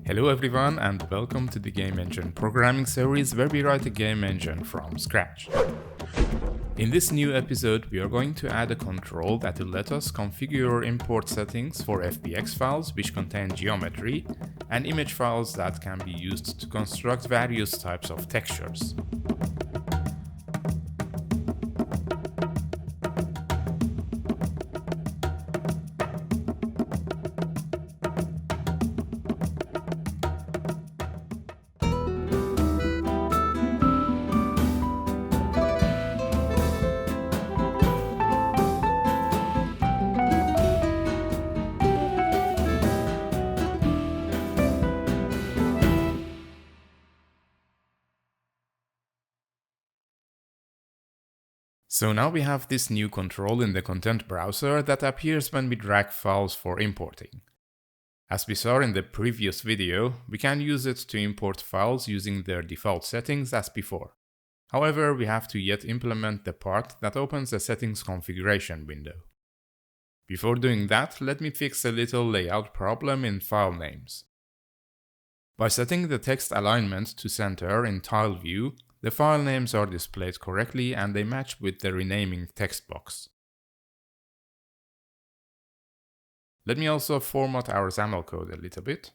Hello everyone and welcome to the Game Engine programming series where we write a game engine from scratch. In this new episode we are going to add a control that will let us configure import settings for FBX files which contain geometry and image files that can be used to construct various types of textures. So now we have this new control in the content browser that appears when we drag files for importing. As we saw in the previous video, we can use it to import files using their default settings as before. However, we have to yet implement the part that opens a settings configuration window. Before doing that, let me fix a little layout problem in file names. By setting the text alignment to center in tile view, the file names are displayed correctly and they match with the renaming text box. Let me also format our XAML code a little bit.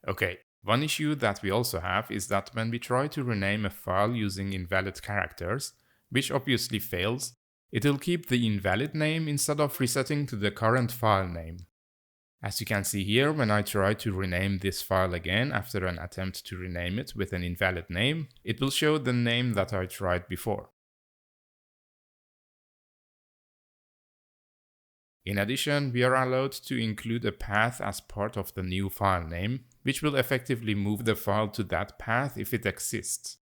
Okay, one issue that we also have is that when we try to rename a file using invalid characters, which obviously fails, it will keep the invalid name instead of resetting to the current file name. As you can see here, when I try to rename this file again after an attempt to rename it with an invalid name, it will show the name that I tried before. In addition, we are allowed to include a path as part of the new file name, which will effectively move the file to that path if it exists.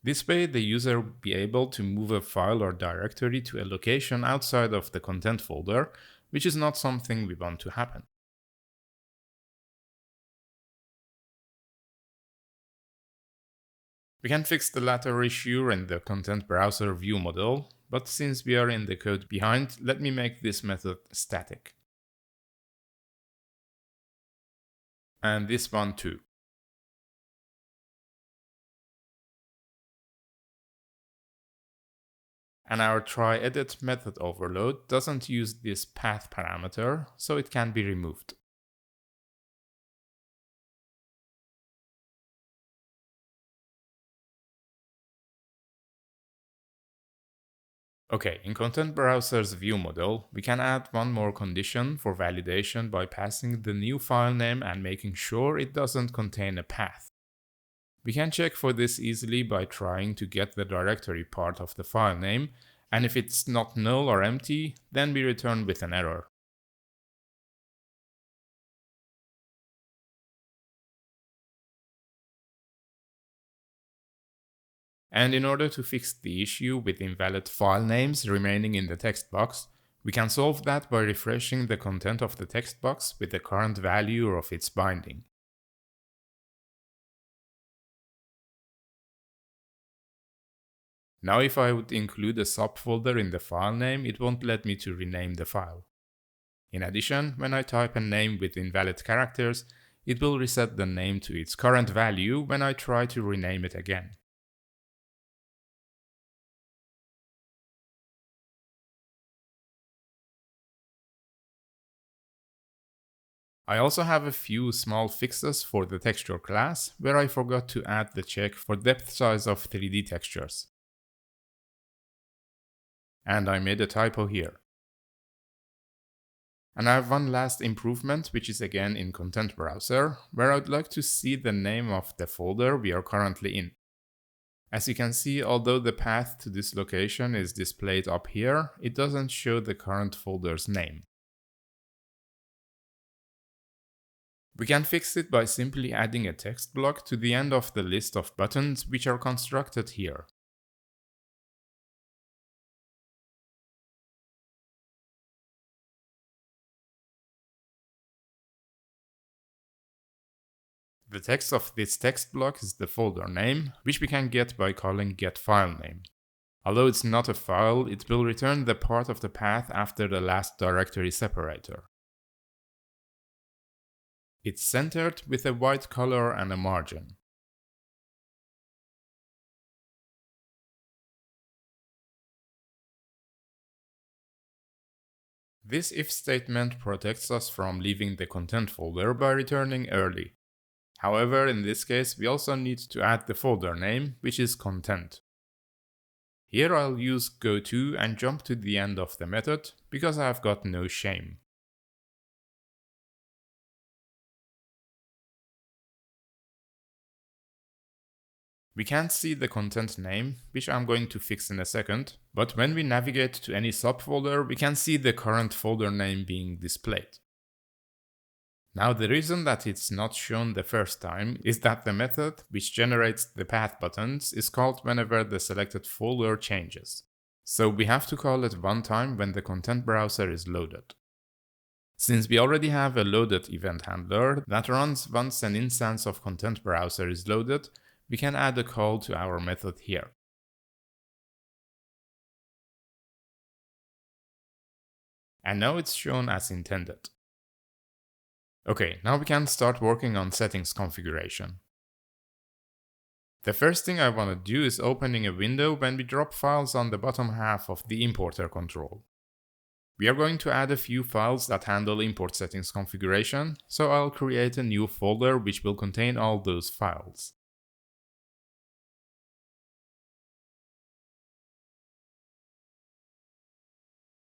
This way, the user will be able to move a file or directory to a location outside of the content folder, which is not something we want to happen. We can fix the latter issue in the content browser view model, but since we are in the code behind, let me make this method static. And this one too. And our try-edit method overload doesn't use this path parameter, so it can be removed. Okay, in Content Browser's view model, we can add one more condition for validation by passing the new file name and making sure it doesn't contain a path. We can check for this easily by trying to get the directory part of the file name, and if it's not null or empty, then we return with an error. And in order to fix the issue with invalid file names remaining in the text box, we can solve that by refreshing the content of the text box with the current value of its binding. Now if I would include a subfolder in the file name, it won't let me to rename the file. In addition, when I type a name with invalid characters, it will reset the name to its current value when I try to rename it again. I also have a few small fixes for the texture class, where I forgot to add the check for depth size of 3D textures. And I made a typo here. And I have one last improvement, which is again in Content Browser, where I'd like to see the name of the folder we are currently in. As you can see, although the path to this location is displayed up here, it doesn't show the current folder's name. We can fix it by simply adding a text block to the end of the list of buttons which are constructed here. The text of this text block is the folder name, which we can get by calling getFileName. Although it's not a file, it will return the part of the path after the last directory separator. It's centered with a white color and a margin. This if statement protects us from leaving the content folder by returning early. However, in this case, we also need to add the folder name, which is content. Here I'll use goTo and jump to the end of the method, because I've got no shame. We can't see the content name, which I'm going to fix in a second, but when we navigate to any subfolder, we can see the current folder name being displayed. Now the reason that it's not shown the first time is that the method which generates the path buttons is called whenever the selected folder changes. So we have to call it one time when the content browser is loaded. Since we already have a loaded event handler that runs once an instance of content browser is loaded, we can add a call to our method here. And now it's shown as intended. Okay, now we can start working on settings configuration. The first thing I want to do is opening a window when we drop files on the bottom half of the importer control. We are going to add a few files that handle import settings configuration, so I'll create a new folder which will contain all those files.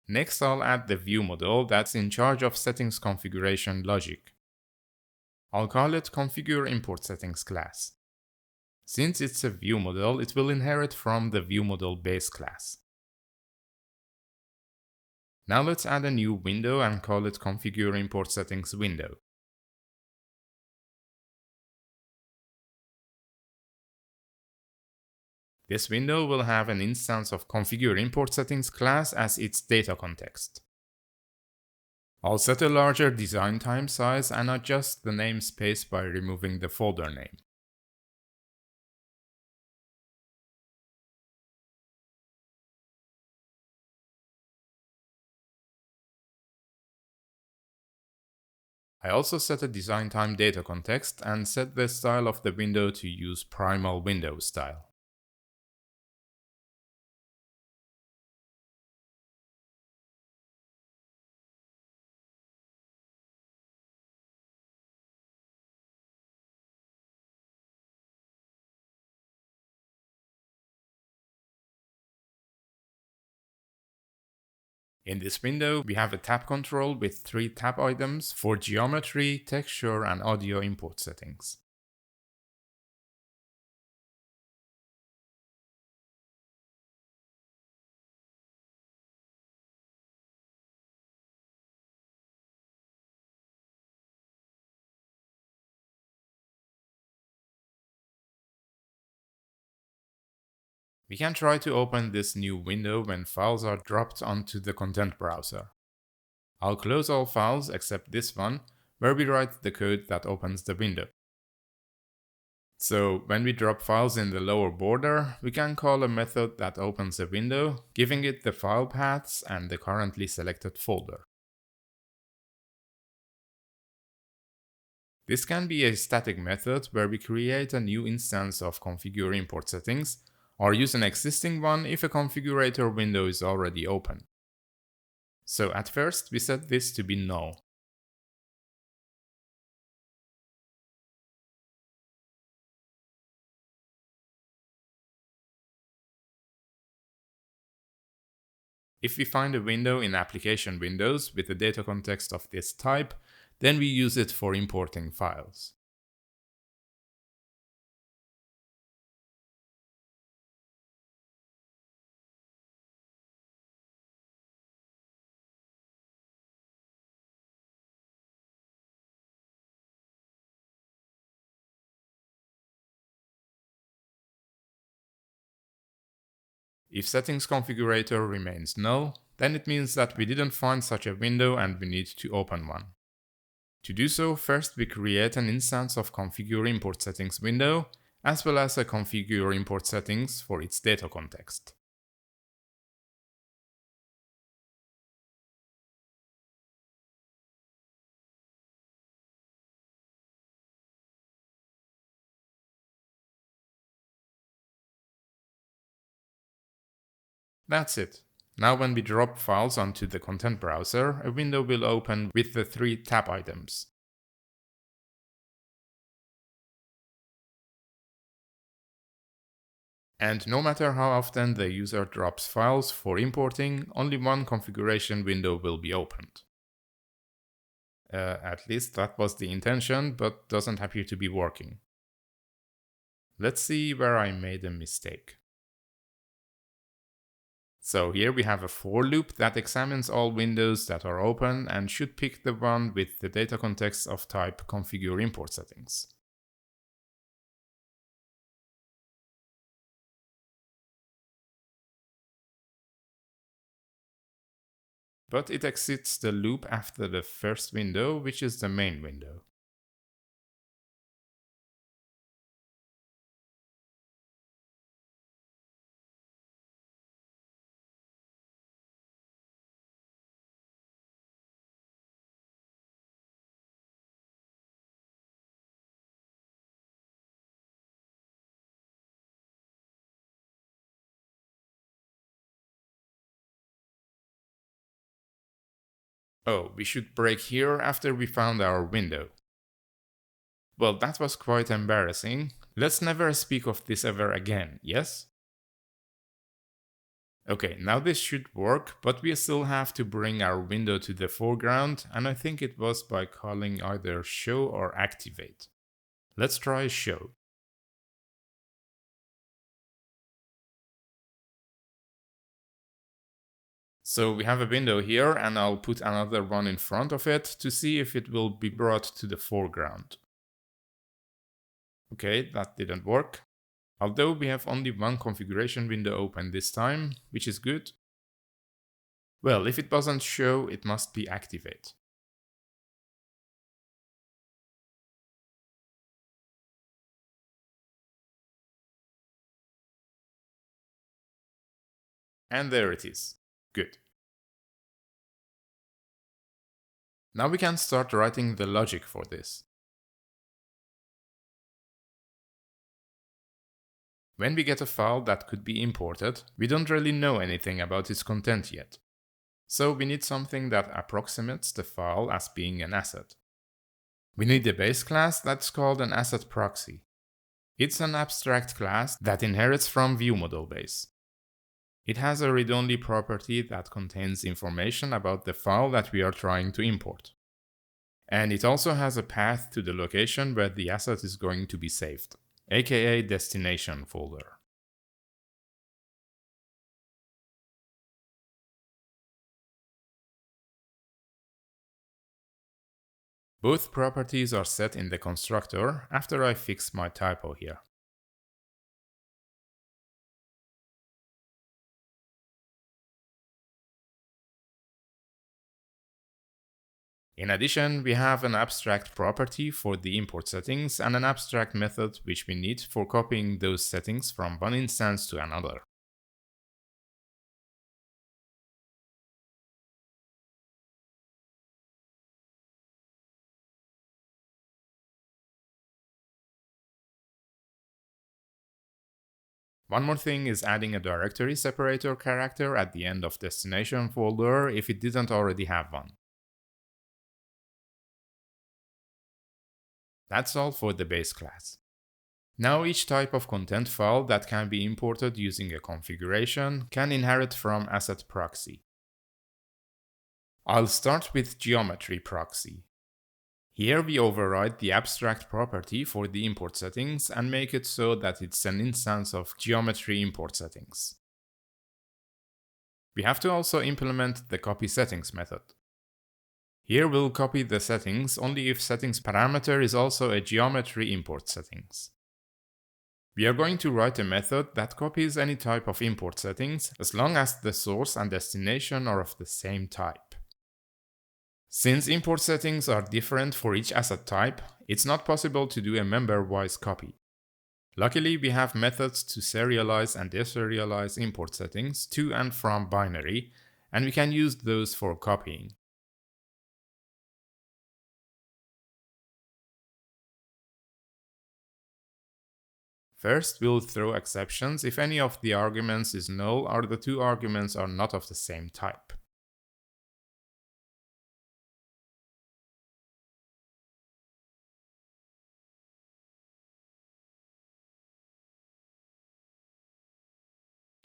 Next, I'll add the view model that's in charge of settings configuration logic. I'll call it configure import settings class. Since it's a view model, it will inherit from the view model base class. Now let's add a new window and call it configure import settings window. This window will have an instance of configure import settings class as its data context. I'll set a larger design time size and adjust the namespace by removing the folder name. I also set a design time data context and set the style of the window to use primal window style. In this window, we have a tab control with 3 tab items for geometry, texture, and audio import settings. We can try to open this new window when files are dropped onto the content browser. I'll close all files except this one, where we write the code that opens the window. So when we drop files in the lower border, we can call a method that opens a window, giving it the file paths and the currently selected folder. This can be a static method where we create a new instance of configure import settings, or use an existing one if a configurator window is already open. So at first we set this to be null. If we find a window in application windows with a data context of this type, then we use it for importing files. If settings configurator remains null, then it means that we didn't find such a window and we need to open one. To do so, first we create an instance of configure import settings window, as well as a configure import settings for its data context. That's it. Now when we drop files onto the content browser, a window will open with the 3 tab items. And no matter how often the user drops files for importing, only one configuration window will be opened. At least that was the intention, but doesn't appear to be working. Let's see where I made a mistake. So here we have a for loop that examines all windows that are open and should pick the one with the data context of type configure import settings. But it exits the loop after the first window, which is the main window. Oh, we should break here after we found our window. Well, that was quite embarrassing. Let's never speak of this ever again, yes? Okay, now this should work, but we still have to bring our window to the foreground, and I think it was by calling either show or activate. Let's try show. So we have a window here, and I'll put another one in front of it to see if it will be brought to the foreground. Okay, that didn't work. Although we have only one configuration window open this time, which is good. Well, if it doesn't show, it must be activate. And there it is. Good. Now we can start writing the logic for this. When we get a file that could be imported, we don't really know anything about its content yet. So we need something that approximates the file as being an asset. We need a base class that's called an asset proxy. It's an abstract class that inherits from viewModelBase. It has a read-only property that contains information about the file that we are trying to import. And it also has a path to the location where the asset is going to be saved, aka destination folder. Both properties are set in the constructor after I fix my typo here. In addition, we have an abstract property for the import settings and an abstract method which we need for copying those settings from one instance to another. One more thing is adding a directory separator character at the end of destination folder if it didn't already have one. That's all for the base class. Now each type of content file that can be imported using a configuration can inherit from asset proxy. I'll start with geometry proxy. Here we override the abstract property for the import settings and make it so that it's an instance of geometry import settings. We have to also implement the copy settings method. Here we'll copy the settings only if settings parameter is also a geometry import settings. We are going to write a method that copies any type of import settings as long as the source and destination are of the same type. Since import settings are different for each asset type, it's not possible to do a member-wise copy. Luckily, we have methods to serialize and deserialize import settings to and from binary, and we can use those for copying. First, we'll throw exceptions if any of the arguments is null or the two arguments are not of the same type.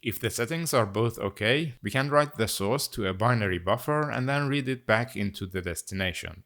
If the settings are both okay, we can write the source to a binary buffer and then read it back into the destination.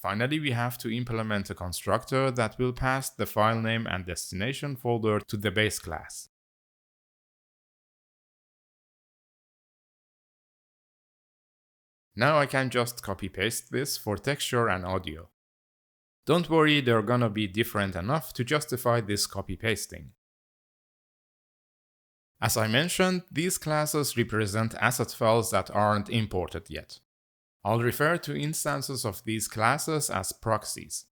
Finally, we have to implement a constructor that will pass the file name and destination folder to the base class. Now I can just copy-paste this for texture and audio. Don't worry, they're gonna be different enough to justify this copy-pasting. As I mentioned, these classes represent asset files that aren't imported yet. I'll refer to instances of these classes as proxies.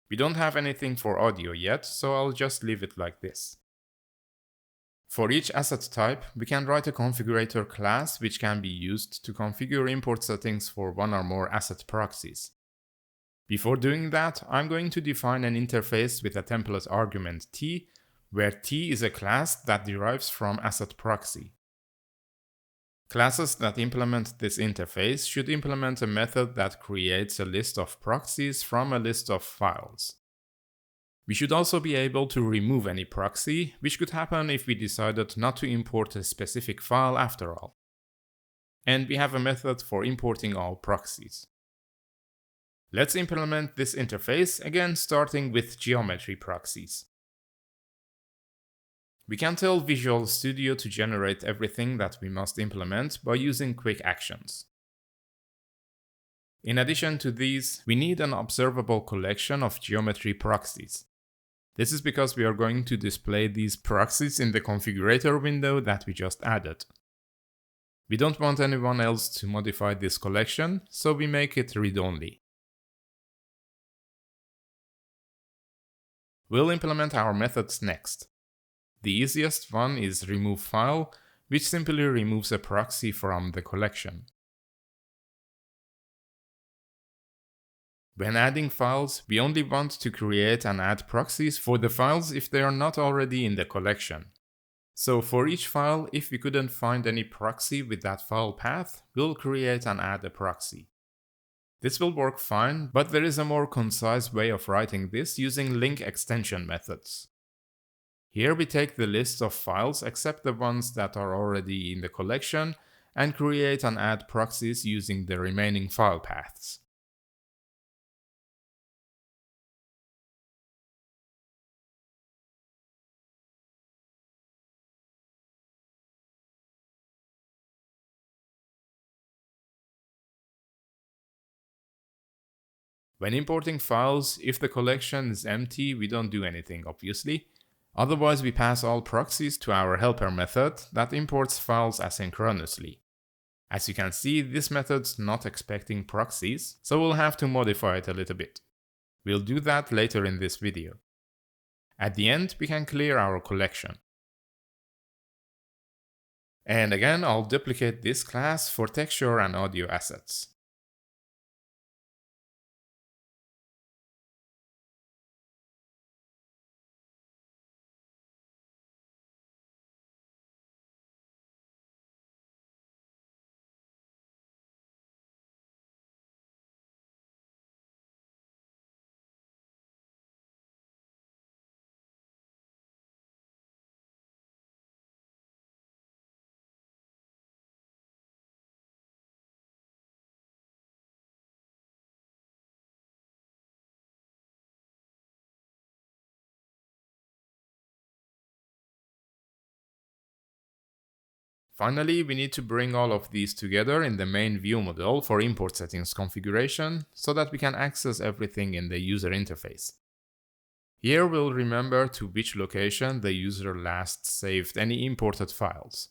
We don't have anything for audio yet, so I'll just leave it like this. For each asset type, we can write a configurator class which can be used to configure import settings for one or more asset proxies. Before doing that, I'm going to define an interface with a template argument t, where t is a class that derives from asset proxy. Classes that implement this interface should implement a method that creates a list of proxies from a list of files. We should also be able to remove any proxy, which could happen if we decided not to import a specific file after all. And we have a method for importing all proxies. Let's implement this interface, again starting with geometry proxies. We can tell Visual Studio to generate everything that we must implement by using quick actions. In addition to these, we need an observable collection of geometry proxies. This is because we are going to display these proxies in the configurator window that we just added. We don't want anyone else to modify this collection, so we make it read-only. We'll implement our methods next. The easiest one is remove file, which simply removes a proxy from the collection. When adding files, we only want to create and add proxies for the files if they are not already in the collection. So for each file, if we couldn't find any proxy with that file path, we'll create and add a proxy. This will work fine, but there is a more concise way of writing this using link extension methods. Here we take the list of files except the ones that are already in the collection and create and add proxies using the remaining file paths. When importing files, if the collection is empty, we don't do anything, obviously. Otherwise, we pass all proxies to our helper method that imports files asynchronously. As you can see, this method's not expecting proxies, so we'll have to modify it a little bit. We'll do that later in this video. At the end, we can clear our collection. And again, I'll duplicate this class for texture and audio assets. Finally, we need to bring all of these together in the main view model for import settings configuration so that we can access everything in the user interface. Here we'll remember to which location the user last saved any imported files.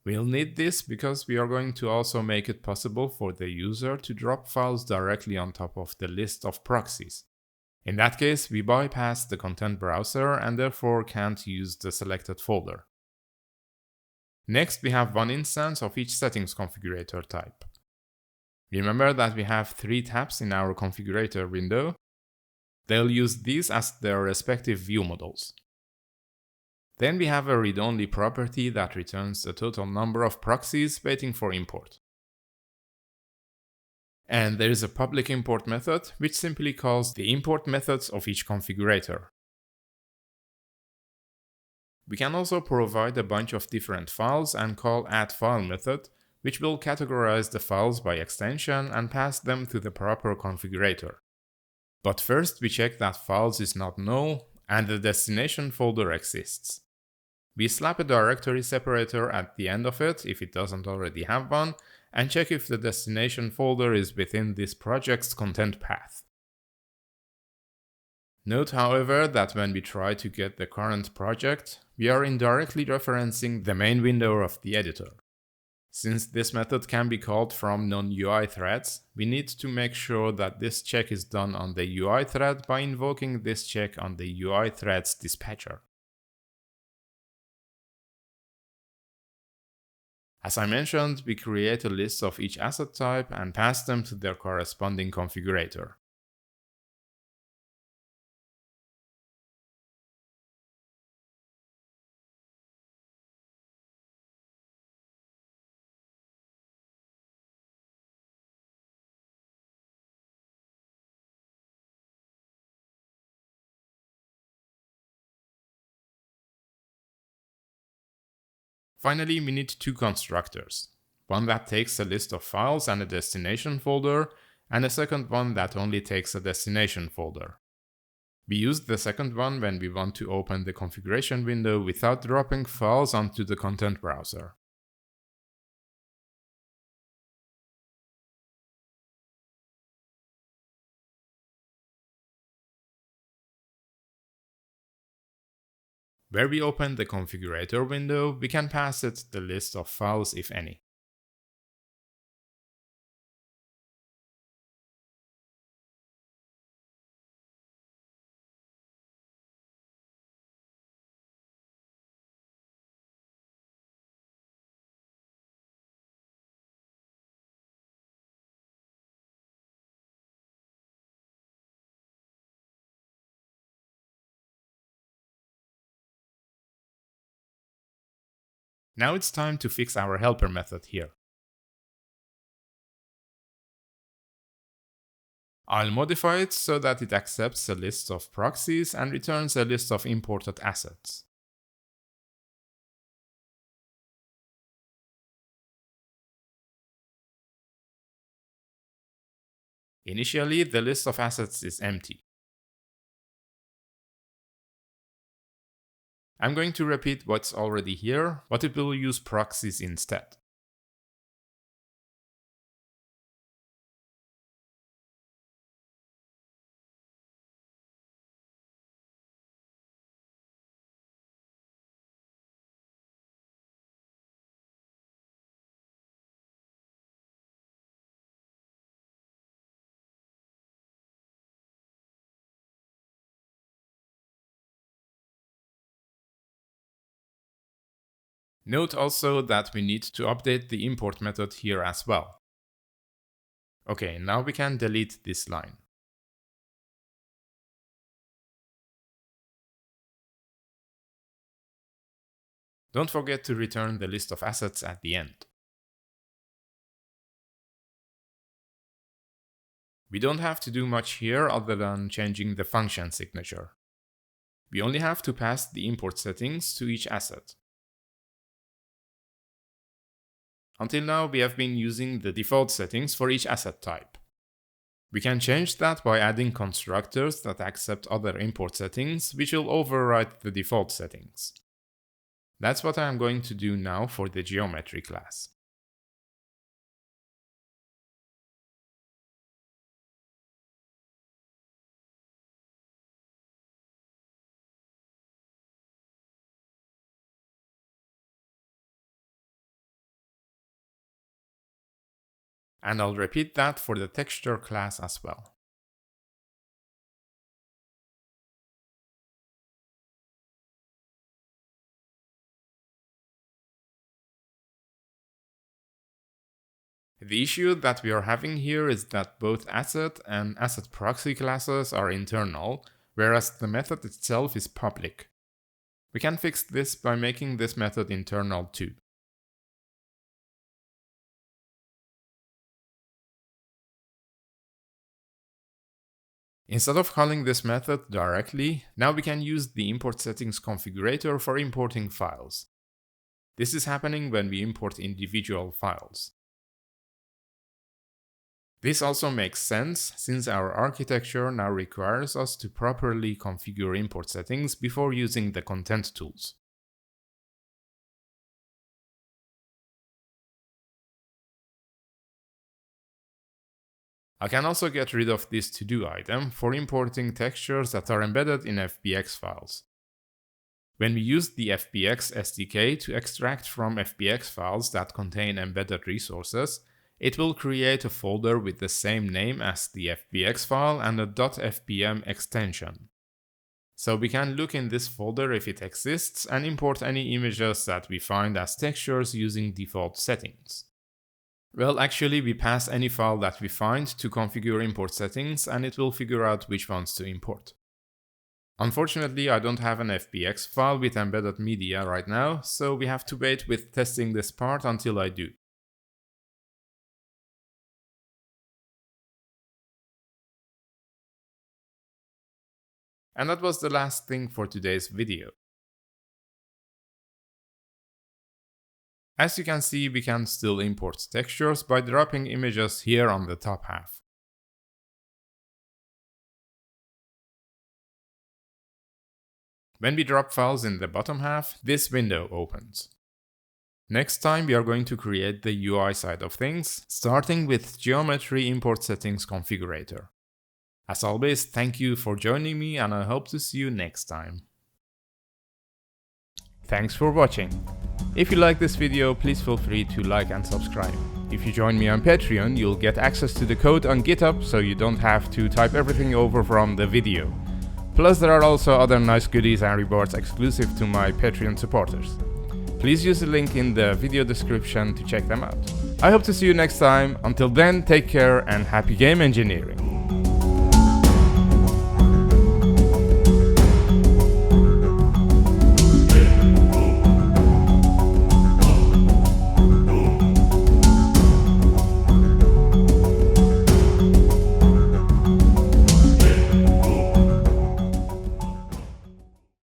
We'll need this because we are going to also make it possible for the user to drop files directly on top of the list of proxies. In that case, we bypass the content browser and therefore can't use the selected folder. Next, we have one instance of each settings configurator type. Remember that we have 3 tabs in our configurator window. They'll use these as their respective view models. Then we have a read-only property that returns the total number of proxies waiting for import. And there is a public import method which simply calls the import methods of each configurator. We can also provide a bunch of different files and call addFile method, which will categorize the files by extension and pass them to the proper configurator. But first we check that files is not null and the destination folder exists. We slap a directory separator at the end of it if it doesn't already have one, and check if the destination folder is within this project's content path. Note, however, that when we try to get the current project, we are indirectly referencing the main window of the editor. Since this method can be called from non-UI threads, we need to make sure that this check is done on the UI thread by invoking this check on the UI threads dispatcher. As I mentioned, we create a list of each asset type and pass them to their corresponding configurator. Finally, we need 2 constructors. One that takes a list of files and a destination folder, and a second one that only takes a destination folder. We use the second one when we want to open the configuration window without dropping files onto the content browser. Where we open the configurator window, we can pass it the list of files if any. Now it's time to fix our helper method here. I'll modify it so that it accepts a list of proxies and returns a list of imported assets. Initially, the list of assets is empty. I'm going to repeat what's already here, but it will use proxies instead. Note also that we need to update the import method here as well. Okay, now we can delete this line. Don't forget to return the list of assets at the end. We don't have to do much here other than changing the function signature. We only have to pass the import settings to each asset. Until now, we have been using the default settings for each asset type. We can change that by adding constructors that accept other import settings, which will override the default settings. That's what I'm going to do now for the geometry class. And I'll repeat that for the texture class as well. The issue that we are having here is that both asset and asset proxy classes are internal, whereas the method itself is public. We can fix this by making this method internal too. Instead of calling this method directly, now we can use the import settings configurator for importing files. This is happening when we import individual files. This also makes sense since our architecture now requires us to properly configure import settings before using the content tools. I can also get rid of this to-do item for importing textures that are embedded in FBX files. When we use the FBX SDK to extract from FBX files that contain embedded resources, it will create a folder with the same name as the FBX file and a .fpm extension. So we can look in this folder if it exists and import any images that we find as textures using default settings. Well, actually we pass any file that we find to configure import settings and it will figure out which ones to import. Unfortunately, I don't have an FBX file with embedded media right now, so we have to wait with testing this part until I do. And that was the last thing for today's video. As you can see, we can still import textures by dropping images here on the top half. When we drop files in the bottom half, this window opens. Next time we are going to create the UI side of things, starting with Geometry Import Settings Configurator. As always, thank you for joining me and I hope to see you next time. Thanks for watching. If you like this video, please feel free to like and subscribe. If you join me on Patreon, you'll get access to the code on GitHub so you don't have to type everything over from the video. Plus there are also other nice goodies and rewards exclusive to my Patreon supporters. Please use the link in the video description to check them out. I hope to see you next time. Until then, take care and happy game engineering!